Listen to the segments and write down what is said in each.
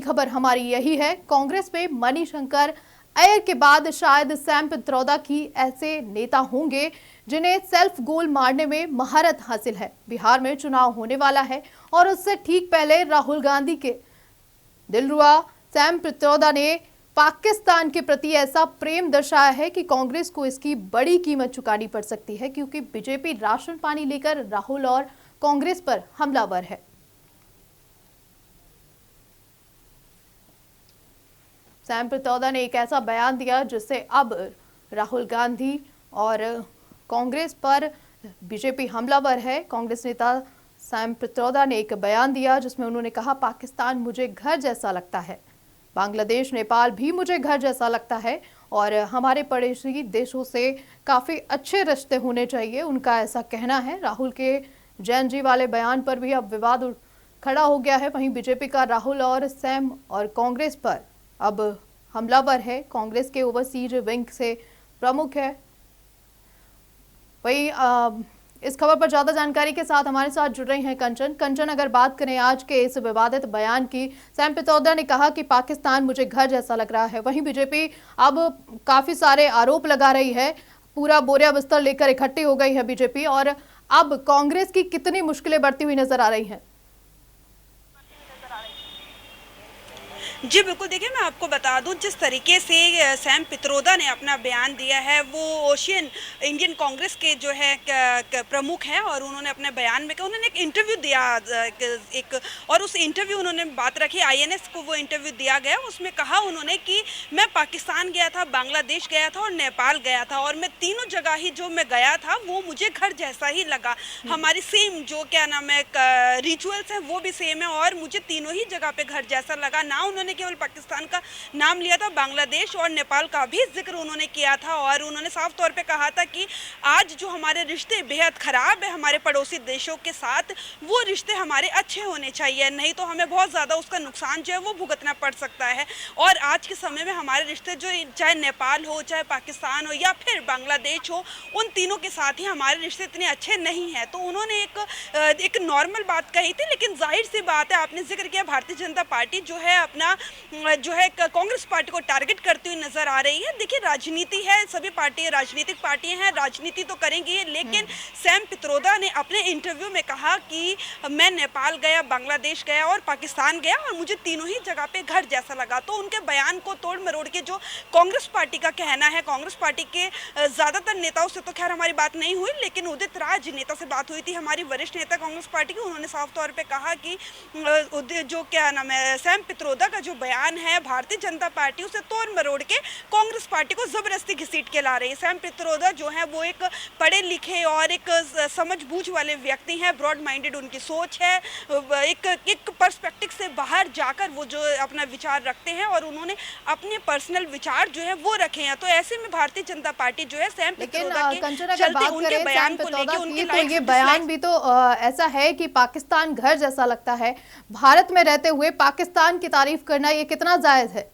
खबर हमारी यही है, कांग्रेस में मणिशंकर अय्यर के बाद शायद सैम पित्रोदा की ऐसे नेता होंगे जिन्हें सेल्फ गोल मारने में महारत हासिल है। बिहार में चुनाव होने वाला है और उससे ठीक पहले राहुल गांधी के दिलरुबा सैम पित्रोदा ने पाकिस्तान के प्रति ऐसा प्रेम दर्शाया है कि कांग्रेस को इसकी बड़ी कीमत चुकानी पड़ सकती है, क्योंकि बीजेपी राशन पानी लेकर राहुल और कांग्रेस पर हमलावर है। सैम पित्रोदा ने एक ऐसा बयान दिया जिससे अब राहुल गांधी और कांग्रेस पर बीजेपी हमलावर है। कांग्रेस नेता सैम पित्रोदा ने एक बयान दिया जिसमें उन्होंने कहा, पाकिस्तान मुझे घर जैसा लगता है, बांग्लादेश नेपाल भी मुझे घर जैसा लगता है और हमारे पड़ोसी देशों से काफ़ी अच्छे रिश्ते होने चाहिए, उनका ऐसा कहना है। राहुल के जैन जी वाले बयान पर भी अब विवाद खड़ा हो गया है। वहीं बीजेपी का राहुल और सैम और कांग्रेस पर अब हमलावर है। कांग्रेस के ओवरसीज विंग से प्रमुख है। वही इस खबर पर ज्यादा जानकारी के साथ हमारे साथ जुड़ रही हैं कंचन, अगर बात करें आज के इस विवादित बयान की, सैम पित्रोदा ने कहा कि पाकिस्तान मुझे घर जैसा लग रहा है। वहीं बीजेपी अब काफी सारे आरोप लगा रही है, पूरा बोरिया बिस्तर लेकर इकट्ठी हो गई है बीजेपी, और अब कांग्रेस की कितनी मुश्किलें बढ़ती हुई नजर आ रही हैं। जी बिल्कुल, देखिए मैं आपको बता दूं, जिस तरीके से सैम पित्रोदा ने अपना बयान दिया है, वो ओशियन इंडियन कांग्रेस के जो है प्रमुख हैं और उन्होंने अपने बयान में कहा, उन्होंने एक इंटरव्यू दिया एक, और उस इंटरव्यू उन्होंने बात रखी, आईएनएस को वो इंटरव्यू दिया गया। उसमें कहा उन्होंने कि मैं पाकिस्तान गया था, बांग्लादेश गया था और नेपाल गया था, और मैं तीनों जगह ही जो मैं गया था वो मुझे घर जैसा ही लगा। हमारी सेम जो क्या नाम है रिचुअल्स हैं वो भी सेम है और मुझे तीनों ही जगह पे घर जैसा लगा। ना उन्होंने केवल पाकिस्तान का नाम लिया था, बांग्लादेश और नेपाल का भी जिक्र उन्होंने किया था, और उन्होंने साफ तौर पे कहा था कि आज जो हमारे रिश्ते बेहद खराब है हमारे पड़ोसी देशों के साथ, वो रिश्ते हमारे अच्छे होने चाहिए, नहीं तो हमें बहुत ज़्यादा उसका नुकसान जो है वो भुगतना पड़ सकता है। और आज के समय में हमारे रिश्ते जो चाहे नेपाल हो, चाहे पाकिस्तान हो या फिर बांग्लादेश हो, उन तीनों के साथ ही हमारे रिश्ते इतने अच्छे नहीं हैं। तो उन्होंने एक नॉर्मल बात कही थी, लेकिन जाहिर सी बात है, आपने जिक्र किया भारतीय जनता पार्टी जो है अपना जो है कांग्रेस पार्टी को टारगेट करती हुई नजर आ रही है। देखिए राजनीति है, सभी पार्टियां राजनीतिक पार्टियां हैं, राजनीति तो करेंगी, लेकिन सैम पित्रोदा ने अपने इंटरव्यू में कहा कि मैं नेपाल गया, बांग्लादेश गया और पाकिस्तान गया और मुझे तीनों ही जगह पे घर जैसा लगा। तो उनके बयान को तोड़ मरोड़ के जो कांग्रेस पार्टी का कहना है, कांग्रेस पार्टी के ज्यादातर नेताओं से तो खैर हमारी बात नहीं हुई, लेकिन उदित राज नेता से बात हुई थी, हमारी वरिष्ठ नेता कांग्रेस पार्टी की। उन्होंने साफ तौर पर कहा कि जो क्या नाम है सैम पित्रोदा का जो बयान है, भारतीय जनता पार्टी उसे तोड़ मरोड़ के कांग्रेस पार्टी को जबरदस्ती घसीट के ला रही है। सैम पित्रोदा जो है वो एक पढ़े लिखे और एक समझबूझ वाले व्यक्ति हैं, ब्रॉड माइंडेड उनकी सोच है, एक पर्सपेक्टिव से बाहर जाकर वो जो अपना विचार रखते हैं और उन्होंने अपने पर्सनल विचार जो है वो रखे हैं। तो ऐसे में भारतीय जनता पार्टी जो है सैम पित्रोदा के चलते उनके बयान को लेकर उनके तो ये बयान भी तो ऐसा है कि पाकिस्तान घर जैसा लगता है, भारत में रहते हुए पाकिस्तान की तारीफ करना ये कितना जायज है?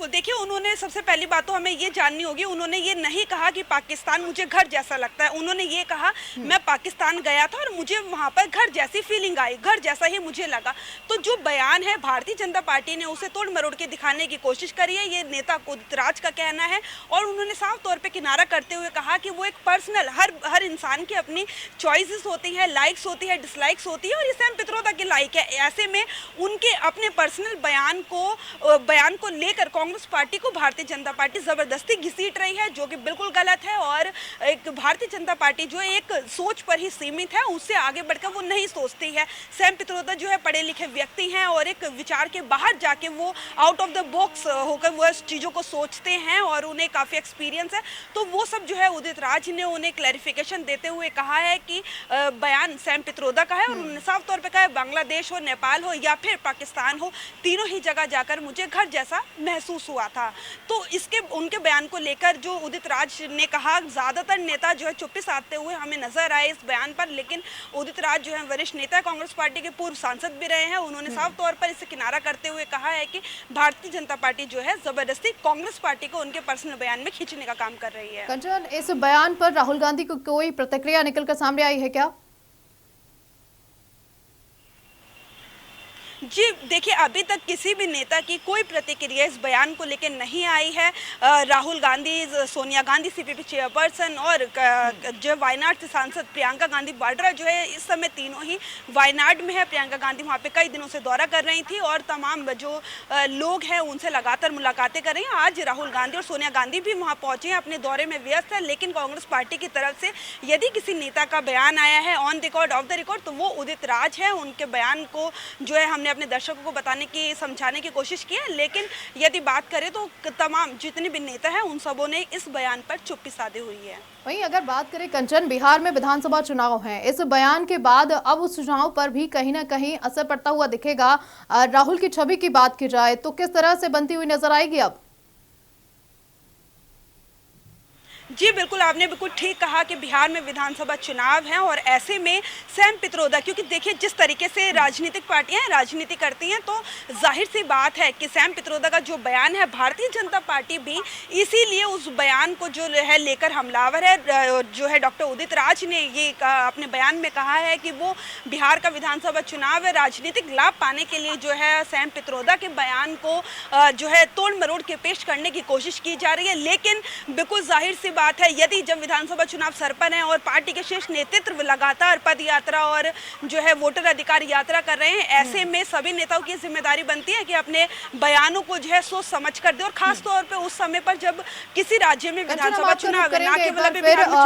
देखिए उन्होंने सबसे पहली बात तो हमें ये जाननी होगी, उन्होंने ये नहीं कहा कि पाकिस्तान मुझे घर जैसा लगता है, उन्होंने ये कहा मैं पाकिस्तान गया था और मुझे वहाँ पर घर जैसी फीलिंग आई, घर जैसा ही मुझे लगा। तो जो बयान है भारतीय जनता पार्टी ने उसे तोड़ मरोड़ के दिखाने की कोशिश करी है, ये नेता उदित राज का कहना है, और उन्होंने साफ तौर पर किनारा करते हुए कहा कि वो एक पर्सनल हर इंसान की अपनी चॉइसेस होती है, लाइक्स होती है, डिसलाइक्स होती है, और ये सैम पित्रोदा की लाइक है। ऐसे में उनके अपने पर्सनल बयान को लेकर कांग्रेस पार्टी को भारतीय जनता पार्टी जबरदस्ती घसीट रही है, जो कि बिल्कुल गलत है। और एक भारतीय जनता पार्टी जो एक सोच पर ही सीमित है, उससे आगे बढ़कर वो नहीं सोचती है। सैम पित्रोदा जो है पढ़े लिखे व्यक्ति हैं और एक विचार के बाहर जाके वो आउट ऑफ द बॉक्स होकर वो चीज़ों को सोचते हैं और उन्हें काफ़ी एक्सपीरियंस है। तो वो सब जो है उदित राज ने उन्हें क्लैरिफिकेशन देते हुए कहा है कि बयान सैम पित्रोदा का है, और उन्होंने साफ तौर पर कहा है बांग्लादेश हो, नेपाल हो या फिर पाकिस्तान हो, तीनों ही जगह जाकर मुझे घर जैसा महसूस हुआ था। तो इसके उनके बयान को लेकर जो उदित राज ने कहा, ज्यादातर नेता जो है चुप्पी साधते हुए हमें नजर आए इस बयान पर, लेकिन उदित राज जो है वरिष्ठ नेता कांग्रेस पार्टी के पूर्व सांसद भी रहे हैं, उन्होंने साफ तौर पर इसे किनारा करते हुए कहा है कि भारतीय जनता पार्टी जो है जबरदस्ती कांग्रेस पार्टी को उनके पर्सनल बयान में खींचने का काम कर रही है। कंचन, इस बयान पर राहुल गांधी को कोई प्रतिक्रिया निकलकर सामने आई है क्या? जी देखिए, अभी तक किसी भी नेता की कोई प्रतिक्रिया इस बयान को लेकर नहीं आई है। राहुल गांधी, सोनिया गांधी सीपीपी चेयरपर्सन और जो वायनाड से सांसद प्रियंका गांधी वाड्रा जो है, इस समय तीनों ही वायनाड में है। प्रियंका गांधी वहां पे कई दिनों से दौरा कर रही थी और तमाम जो लोग हैं उनसे लगातार मुलाकातें कर रही हैं। आज राहुल गांधी और सोनिया गांधी भी वहां पहुंचे हैं, अपने दौरे में व्यस्त है। लेकिन कांग्रेस पार्टी की तरफ से यदि किसी नेता का बयान आया है on record, of the record, तो वो उदित राज है। उनके बयान को जो है हमने अपने दर्शकों को बताने की, समझाने की कोशिश की है। लेकिन यदि बात करें तो तमाम जितने भी नेता हैं उन सबों ने इस बयान पर चुप्पी साधी हुई है। वहीं अगर बात करें कंचन, बिहार में विधानसभा चुनाव हैं, इस बयान के बाद अब उस चुनाव पर भी कहीं ना कहीं असर पड़ता हुआ दिखेगा। राहुल की छवि की बात की जाए तो किस तरह से बनती हुई नजर आएगी अब? जी बिल्कुल, आपने बिल्कुल ठीक कहा कि बिहार में विधानसभा चुनाव हैं और ऐसे में सैम पित्रोदा, क्योंकि देखिए जिस तरीके से राजनीतिक पार्टियां राजनीति करती हैं, तो जाहिर सी बात है कि सैम पित्रोदा का जो बयान है, भारतीय जनता पार्टी भी इसीलिए उस बयान को जो है लेकर हमलावर है। जो है डॉक्टर उदित राज ने ये अपने बयान में कहा है कि वो बिहार का विधानसभा चुनाव है, राजनीतिक लाभ पाने के लिए जो है सैम पित्रोदा के बयान को जो है तोड़ मरोड़ के पेश करने की कोशिश की जा रही है। लेकिन बिल्कुल जाहिर सी बात है, यदि जब विधानसभा चुनाव सर पर है और पार्टी के शीर्ष नेतृत्व लगातार पद यात्रा और जो है वोटर अधिकार यात्रा कर रहे हैं, ऐसे में सभी नेताओं की जिम्मेदारी बनती है कि अपने बयानों को जो है सोच समझ कर दे। और खास तौर पे उस समय पर जब किसी राज्य में विधानसभा चुनाव है, ना केवल बिहार में